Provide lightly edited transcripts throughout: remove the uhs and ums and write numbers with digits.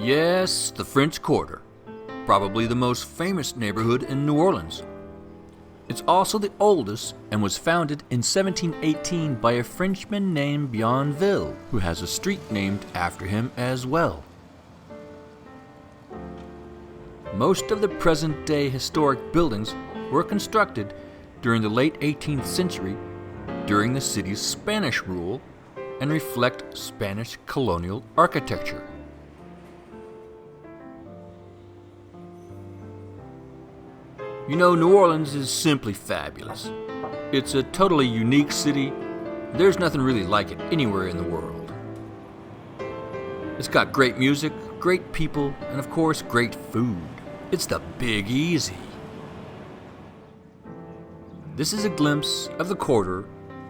Yes, the French Quarter, probably the most famous neighborhood in New Orleans. It's also the oldest and was founded in 1718 by a Frenchman named Bienville, who has a street named after him as well. Most of the present-day historic buildings were constructed during the late 18th century during the city's Spanish rule and reflect Spanish colonial architecture. You know, New Orleans is simply fabulous. It's a totally unique city. There's nothing really like it anywhere in the world. It's got great music, great people, and of course, great food. It's the Big Easy. This is a glimpse of the quarter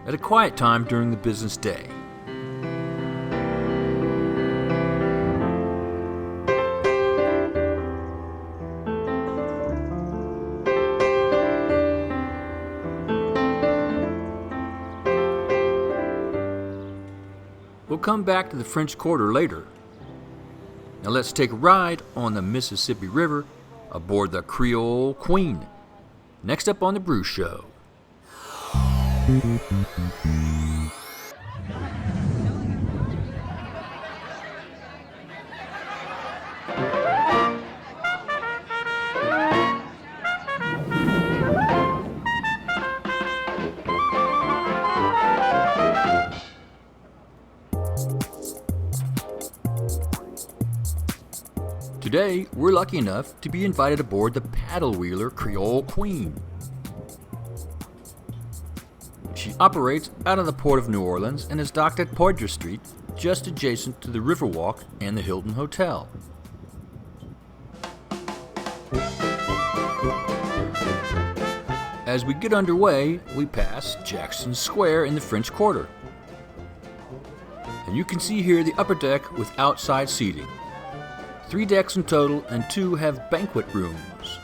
at a quiet time during the business day. We'll come back to the French Quarter later. Now let's take a ride on the Mississippi River aboard the Creole Queen. Next up on the Brewshow. Today, we're lucky enough to be invited aboard the paddle wheeler Creole Queen. She operates out of the Port of New Orleans and is docked at Poydras Street, just adjacent to the Riverwalk and the Hilton Hotel. As we get underway, we pass Jackson Square in the French Quarter. And you can see here the upper deck with outside seating. 3 decks in total, and 2 have banquet rooms.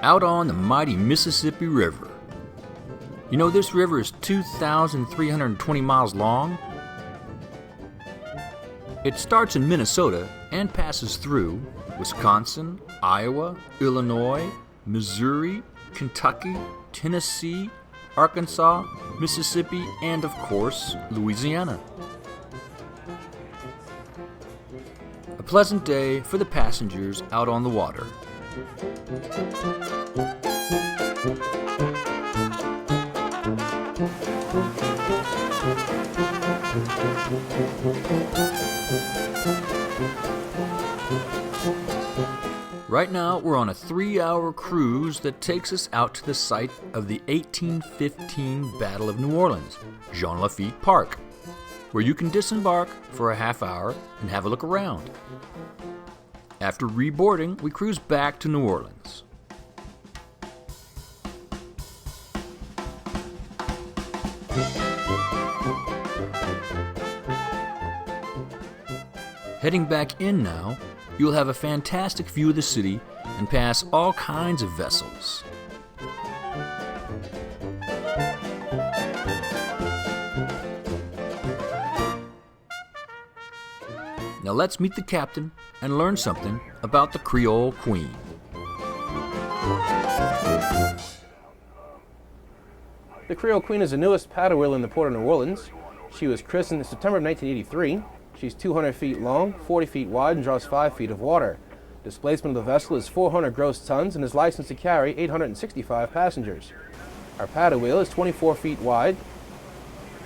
Out on the mighty Mississippi River. You know, this river is 2,320 miles long. It starts in Minnesota and passes through Wisconsin, Iowa, Illinois, Missouri, Kentucky, Tennessee, Arkansas, Mississippi, and of course, Louisiana. A pleasant day for the passengers out on the water. Right now, we're on a 3-hour cruise that takes us out to the site of the 1815 Battle of New Orleans, Jean Lafitte Park, where you can disembark for a half hour and have a look around. After reboarding, we cruise back to New Orleans. Heading back in now, you'll have a fantastic view of the city and pass all kinds of vessels. Now let's meet the captain and learn something about the Creole Queen. The Creole Queen is the newest paddle wheel in the Port of New Orleans. She was christened in September of 1983. She's 200 feet long, 40 feet wide, and draws 5 feet of water. Displacement of the vessel is 400 gross tons and is licensed to carry 865 passengers. Our paddle wheel is 24 feet wide,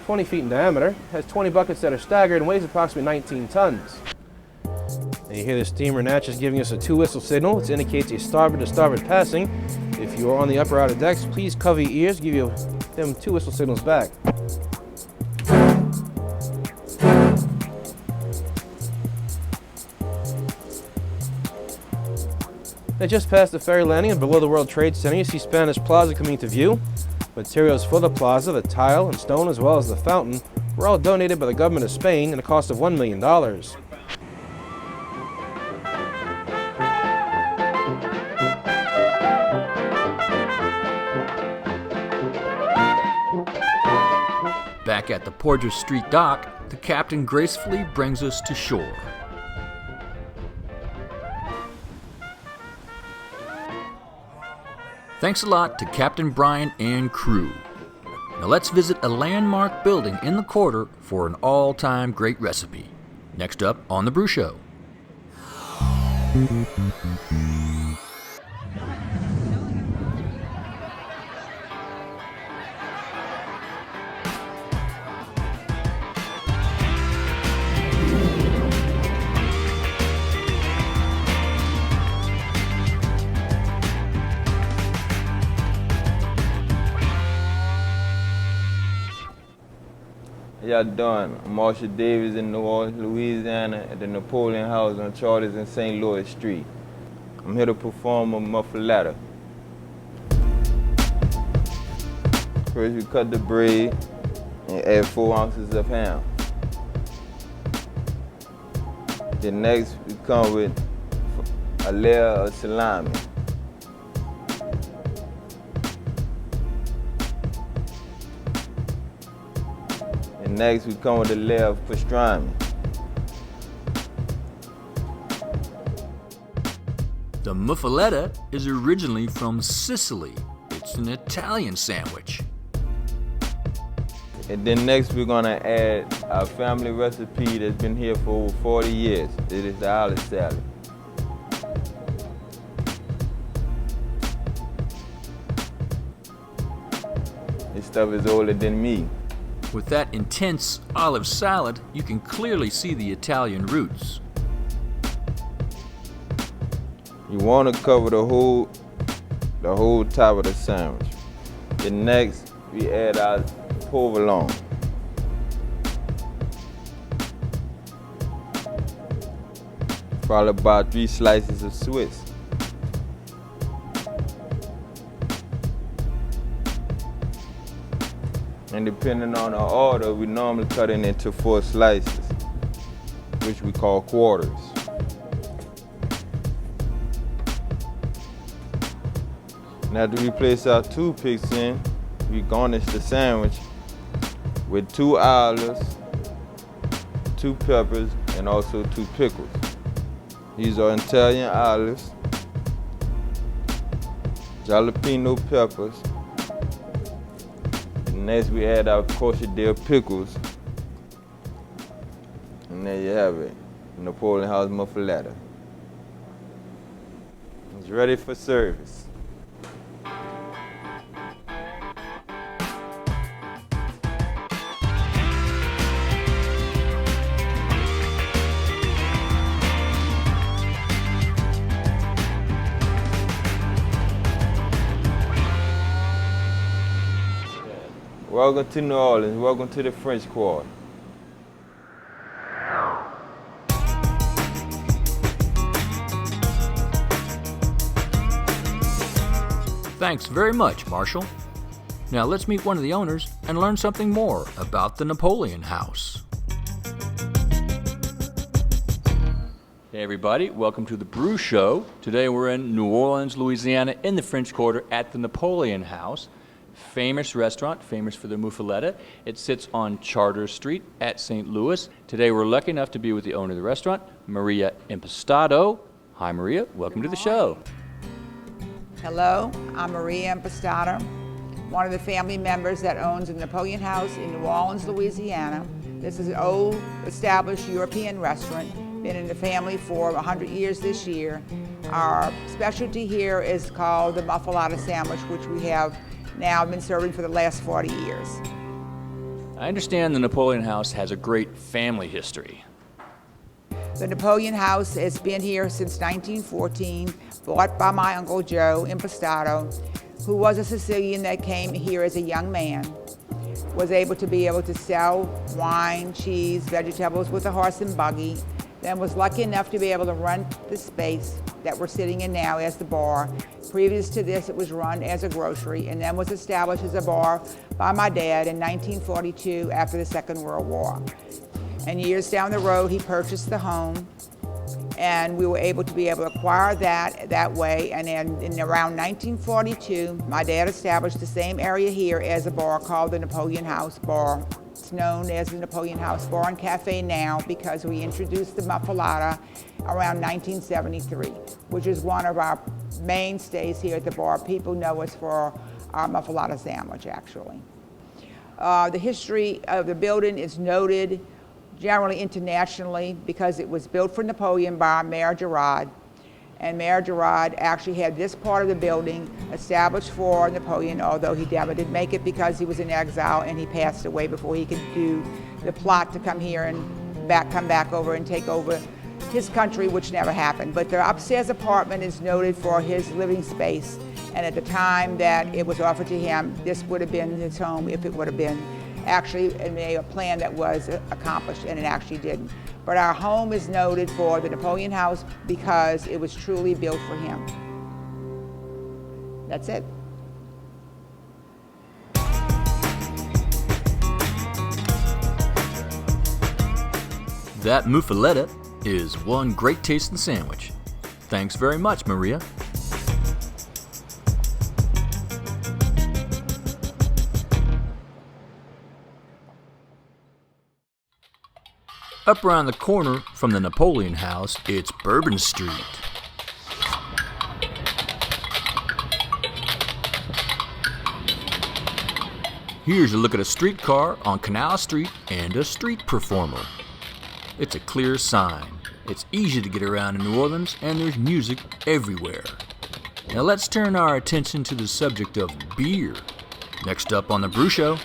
20 feet in diameter, has 20 buckets that are staggered, and weighs approximately 19 tons. And you hear the steamer Natchez giving us a 2-whistle signal, which indicates a starboard to starboard passing. If you are on the upper outer decks, please cover your ears, give you them 2-whistle signals back. They just passed the ferry landing and below the World Trade Center, you see Spanish Plaza coming into view. Materials for the plaza, the tile and stone, as well as the fountain, were all donated by the government of Spain at a cost of $1 million. Back at the Porter Street dock, the captain gracefully brings us to shore. Thanks a lot to Captain Brian and crew. Now let's visit a landmark building in the quarter for an all-time great recipe. Next up on the Brewshow. How y'all doing? I'm Marshall Davis in New Orleans, Louisiana at the Napoleon House on Charters and St. Louis Street. I'm here to perform a muffaletta. First we cut the bread and add 4 ounces of ham. Then next we come with a layer of salami. And next we come with a layer of pastrami. The muffaletta is originally from Sicily. It's an Italian sandwich. And then next we're gonna add our family recipe that's been here for over 40 years. It is the olive salad. This stuff is older than me. With that intense olive salad, you can clearly see the Italian roots. You want to cover the whole top of the sandwich. Then next we add our provolone. Followed by 3 slices of Swiss. And depending on the order, we normally cut it into 4 slices, which we call quarters. Now after we place our toothpicks in, we garnish the sandwich with 2 olives, 2 peppers, and also 2 pickles. These are Italian olives, jalapeno peppers. Next we add our kosher dill pickles. And there you have it, Napoleon House muffaletta. It's ready for service. Welcome to New Orleans, welcome to the French Quarter. Thanks very much, Marshall. Now let's meet one of the owners and learn something more about the Napoleon House. Hey everybody, welcome to the Brewshow. Today we're in New Orleans, Louisiana, in the French Quarter at the Napoleon House. Famous restaurant, famous for the muffaletta. It sits on Charter Street at St. Louis. Today we're lucky enough to be with the owner of the restaurant, Maria Impastato. Hi Maria, welcome to the show. Hello, I'm Maria Impastato, one of the family members that owns the Napoleon House in New Orleans, Louisiana. This is an old, established European restaurant, been in the family for 100 years this year. Our specialty here is called the muffaletta sandwich, which we have now been serving for the last 40 years. I understand the Napoleon House has a great family history. The Napoleon House has been here since 1914, bought by my Uncle Joe Impastato, who was a Sicilian that came here as a young man, was able to sell wine, cheese, vegetables with a horse and buggy, then was lucky enough to be able to rent the space that we're sitting in now as the bar. Previous to this, it was run as a grocery and then was established as a bar by my dad in 1942 after the Second World War. And years down the road, he purchased the home and we were able to acquire that way. And then in around 1942, my dad established the same area here as a bar called the Napoleon House Bar It's known as the Napoleon House Bar and Cafe now because we introduced the muffalata around 1973, which is one of our mainstays here at the bar. People know us for our muffalata sandwich, actually. The history of the building is noted generally internationally because it was built for Napoleon by Mayor Girard. And Mayor Girard actually had this part of the building established for Napoleon, although he never did make it because he was in exile and he passed away before he could do the plot to come here and come back over and take over his country, which never happened. But the upstairs apartment is noted for his living space. And at the time that it was offered to him, this would have been his home if it would have been actually a plan that was accomplished, and it actually didn't. But our home is noted for the Napoleon House because it was truly built for him. That's it. That muffaletta is one great tasting sandwich. Thanks very much, Maria. Up around the corner from the Napoleon House, it's Bourbon Street. Here's a look at a streetcar on Canal Street and a street performer. It's a clear sign. It's easy to get around in New Orleans and there's music everywhere. Now let's turn our attention to the subject of beer. Next up on the Brewshow.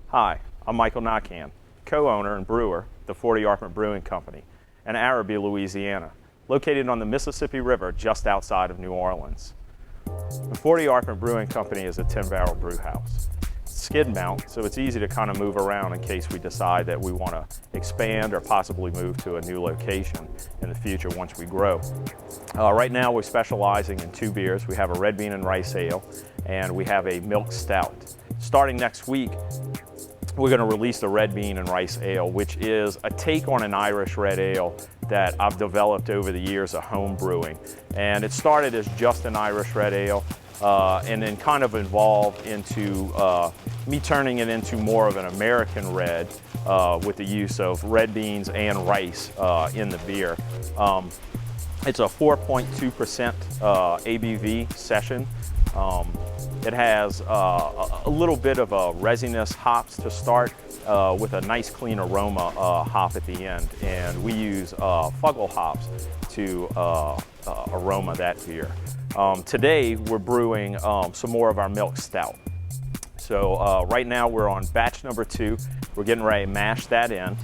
Hi, I'm Michael Nakan, co-owner and brewer of the 40 Arpent Brewing Company in Araby, Louisiana, located on the Mississippi River just outside of New Orleans. The 40 Arpent Brewing Company is a 10-barrel brew house. Skid mount, so it's easy to kind of move around in case we decide that we want to expand or possibly move to a new location in the future once we grow. Right now we're specializing in two beers. We have a red bean and rice ale, and we have a milk stout. Starting next week, we're going to release the red bean and rice ale, which is a take on an Irish red ale that I've developed over the years of home brewing. And it started as just an Irish red ale and then kind of evolved into me turning it into more of an American red with the use of red beans and rice in the beer. It's a 4.2% ABV session. It has a little bit of a resinous hops to start with a nice clean aroma hop at the end. And we use Fuggle hops to aroma that beer. Today we're brewing some more of our milk stout. So right now we're on batch number 2. We're getting ready to mash that in.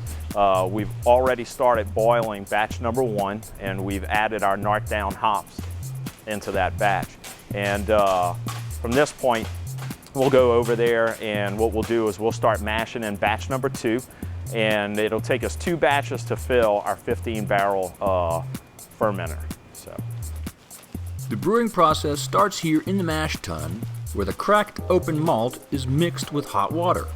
We've already started boiling batch number 1, and we've added our Nart Down hops into that batch. And from this point, we'll go over there, and what we'll do is we'll start mashing in batch number 2, and it'll take us 2 batches to fill our 15-barrel fermenter. So The brewing process starts here in the mash tun, where the cracked open malt is mixed with hot water.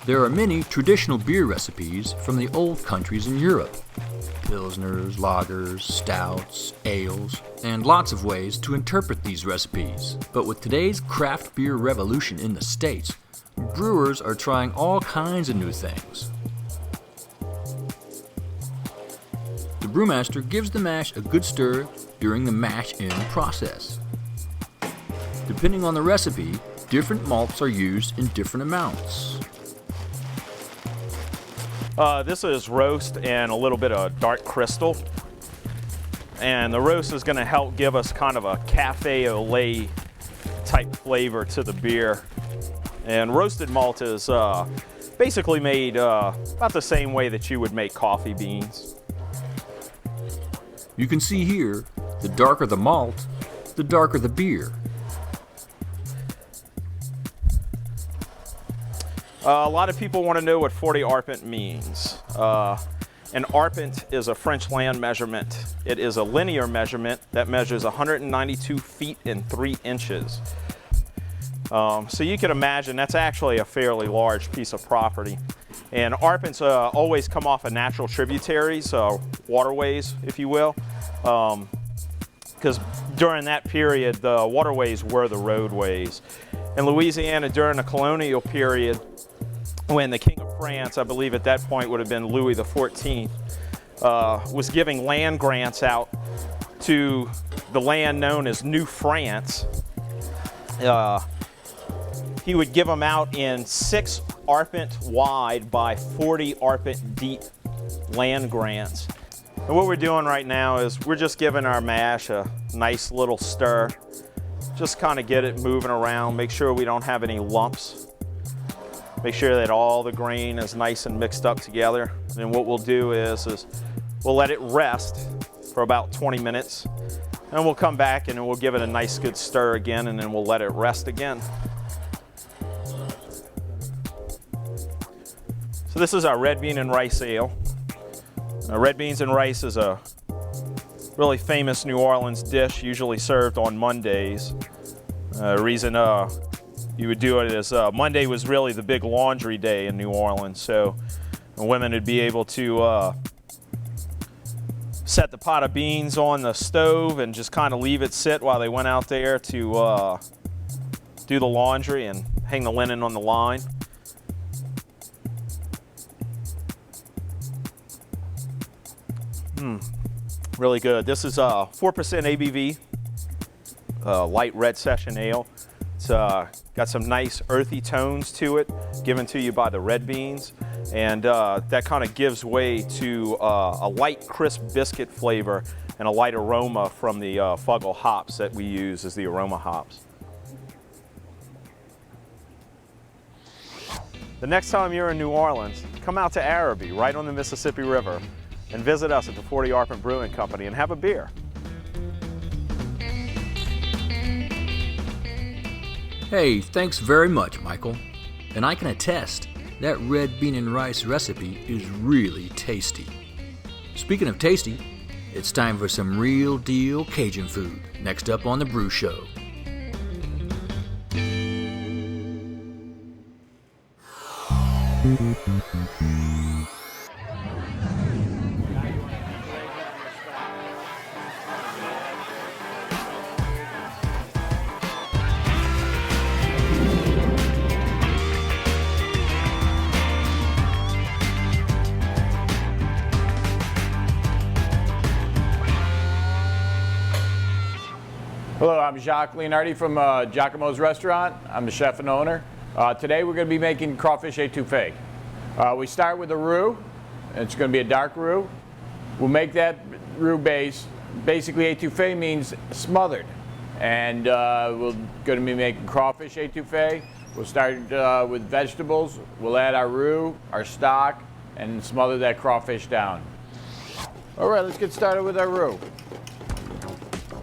There are many traditional beer recipes from the old countries in Europe. Pilsners, lagers, stouts, ales, and lots of ways to interpret these recipes. But with today's craft beer revolution in the States, brewers are trying all kinds of new things. The brewmaster gives the mash a good stir during the mash-in process. Depending on the recipe, different malts are used in different amounts. This is roast and a little bit of dark crystal. And the roast is going to help give us kind of a cafe au lait type flavor to the beer. And roasted malt is basically made about the same way that you would make coffee beans. You can see here, the darker the malt, the darker the beer. A lot of people want to know what 40 arpent means. An arpent is a French land measurement. It is a linear measurement that measures 192 feet and 3 inches. So you can imagine that's actually a fairly large piece of property. And arpents always come off of natural tributaries, waterways, if you will, because during that period, the waterways were the roadways. In Louisiana, during the colonial period, when the King of France, I believe at that point would have been Louis XIV, was giving land grants out to the land known as New France, he would give them out in 6 arpent wide by 40 arpent deep land grants. And what we're doing right now is we're just giving our mash a nice little stir. Just kind of get it moving around, make sure we don't have any lumps. Make sure that all the grain is nice and mixed up together. And what we'll do is we'll let it rest for about 20 minutes. And we'll come back and we'll give it a nice good stir again, and then we'll let it rest again. So this is our red bean and rice ale. Red beans and rice is a really famous New Orleans dish, usually served on Mondays. The reason you would do it is Monday was really the big laundry day in New Orleans, so women would be able to set the pot of beans on the stove and just kind of leave it sit while they went out there to do the laundry and hang the linen on the line. Really good. This is 4% ABV, light red session ale. It's got some nice earthy tones to it, given to you by the red beans, and that kind of gives way to a light, crisp biscuit flavor and a light aroma from the Fuggle hops that we use as the aroma hops. The next time you're in New Orleans, come out to Araby, right on the Mississippi River, and visit us at the 40 Arpent Brewing Company and have a beer. Hey, thanks very much, Michael. And I can attest, that red bean and rice recipe is really tasty. Speaking of tasty, it's time for some real deal Cajun food, next up on the Brew Show. Hello, I'm Jacques Leonardi from Giacomo's Restaurant. I'm the chef and owner. Today we're going to be making crawfish étouffée. We start with a roux. It's going to be a dark roux. We'll make that roux base. Basically, étouffée means smothered. And we're going to be making crawfish étouffée. We'll start with vegetables. We'll add our roux, our stock, and smother that crawfish down. All right, let's get started with our roux.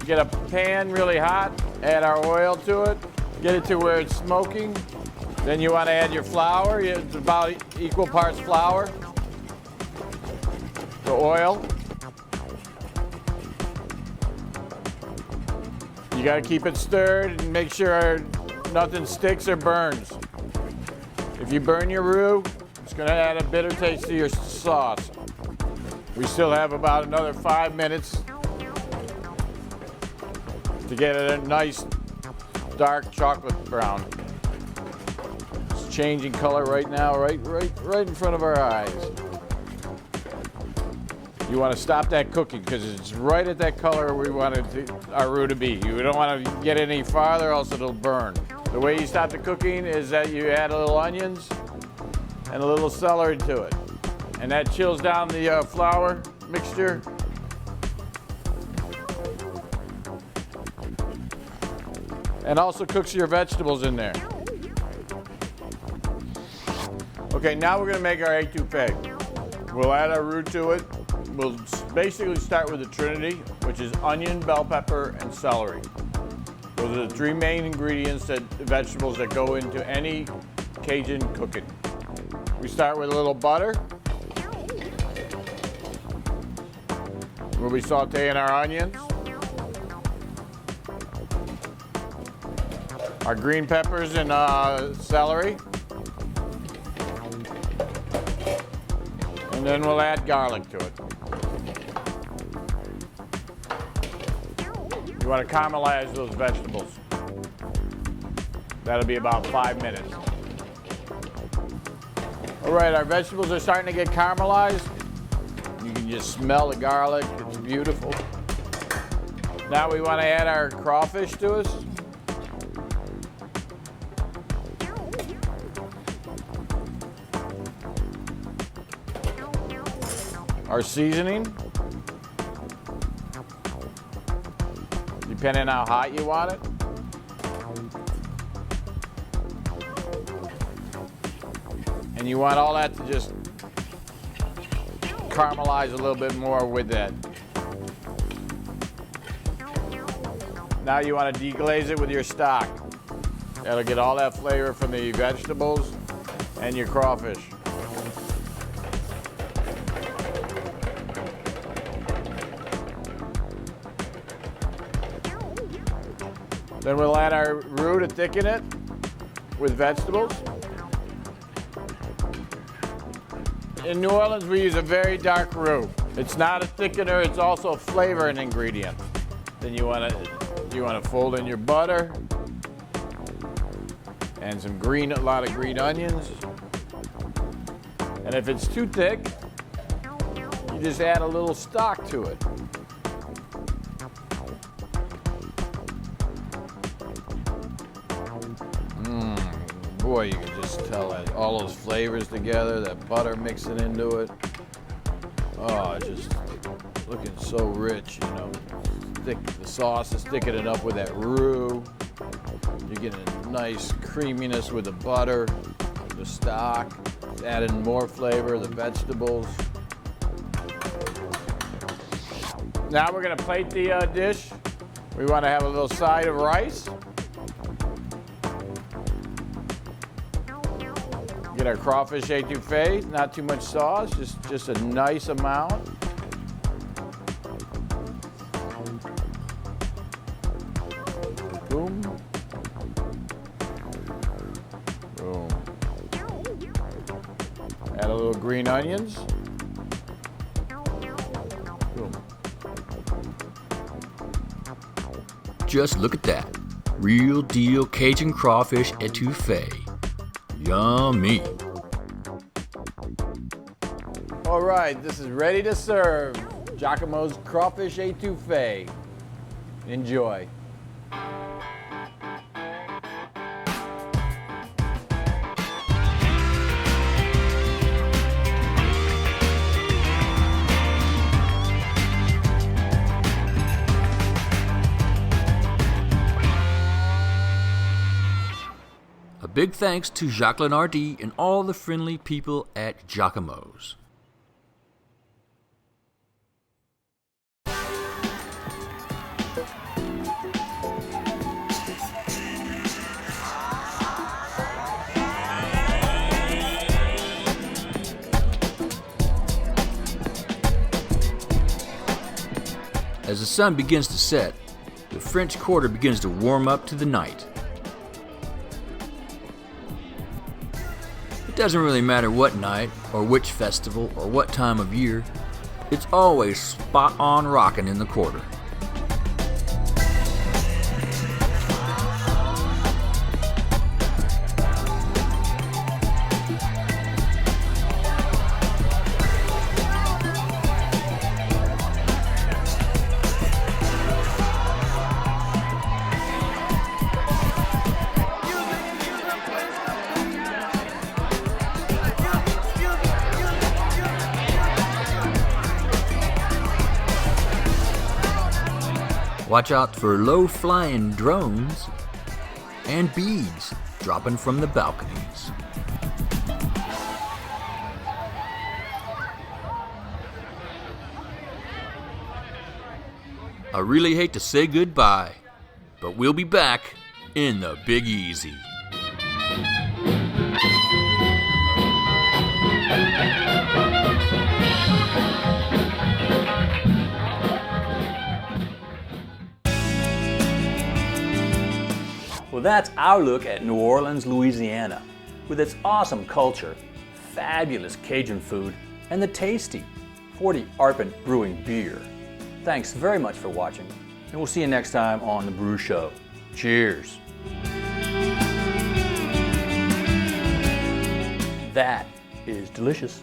Get a pan really hot, add our oil to it, get it to where it's smoking. Then you want to add your flour. It's about equal parts flour, the oil. You got to keep it stirred and make sure nothing sticks or burns. If you burn your roux, it's going to add a bitter taste to your sauce. We still have about another 5 minutes to get it a nice dark chocolate brown. It's changing color right now, right in front of our eyes. You want to stop that cooking because it's right at that color we want our roux to be. You don't want to get any farther, else it'll burn. The way you stop the cooking is that you add a little onions and a little celery to it. And that chills down the flour mixture. And also cooks your vegetables in there. Okay, now we're gonna make our étouffée. We'll add our roux to it. We'll basically start with the trinity, which is onion, bell pepper, and celery. Those are the 3 main ingredients, vegetables that go into any Cajun cooking. We start with a little butter. We'll be sauteing our onions, our green peppers and celery, and then we'll add garlic to it. You want to caramelize those vegetables. That'll be about 5 minutes. All right, our vegetables are starting to get caramelized. You can just smell the garlic, it's beautiful. Now we want to add our crawfish to us. Our seasoning, depending on how hot you want it. And you want all that to just caramelize a little bit more with that. Now you want to deglaze it with your stock. That'll get all that flavor from the vegetables and your crawfish. Then we'll add our roux to thicken it with vegetables. In New Orleans, we use a very dark roux. It's not a thickener, it's also a flavoring ingredient. Then you want to fold in your butter and a lot of green onions. And if it's too thick, you just add a little stock to it. Boy, you can just tell that all those flavors together, that butter mixing into it. Oh, just looking so rich, you know. The sauce is thickening it up with that roux. You're getting a nice creaminess with the butter, the stock, adding more flavor, the vegetables. Now we're gonna plate the dish. We want to have a little side of rice. Get our crawfish étouffée, not too much sauce, just a nice amount. Boom. Boom. Add a little green onions. Boom. Just look at that. Real deal Cajun crawfish étouffée. Yummy. All right, this is ready to serve. Giacomo's crawfish étouffée. Enjoy. A big thanks to Jacques Lenardi and all the friendly people at Giacomo's. As the sun begins to set, the French Quarter begins to warm up to the night. It doesn't really matter what night, or which festival, or what time of year, it's always spot on rockin' in the Quarter. Watch out for low-flying drones and beads dropping from the balconies. I really hate to say goodbye, but we'll be back in the Big Easy. Well, that's our look at New Orleans, Louisiana, with its awesome culture, fabulous Cajun food, and the tasty 40 Arpent Brewing beer. Thanks very much for watching, and we'll see you next time on The Brew Show. Cheers. That is delicious.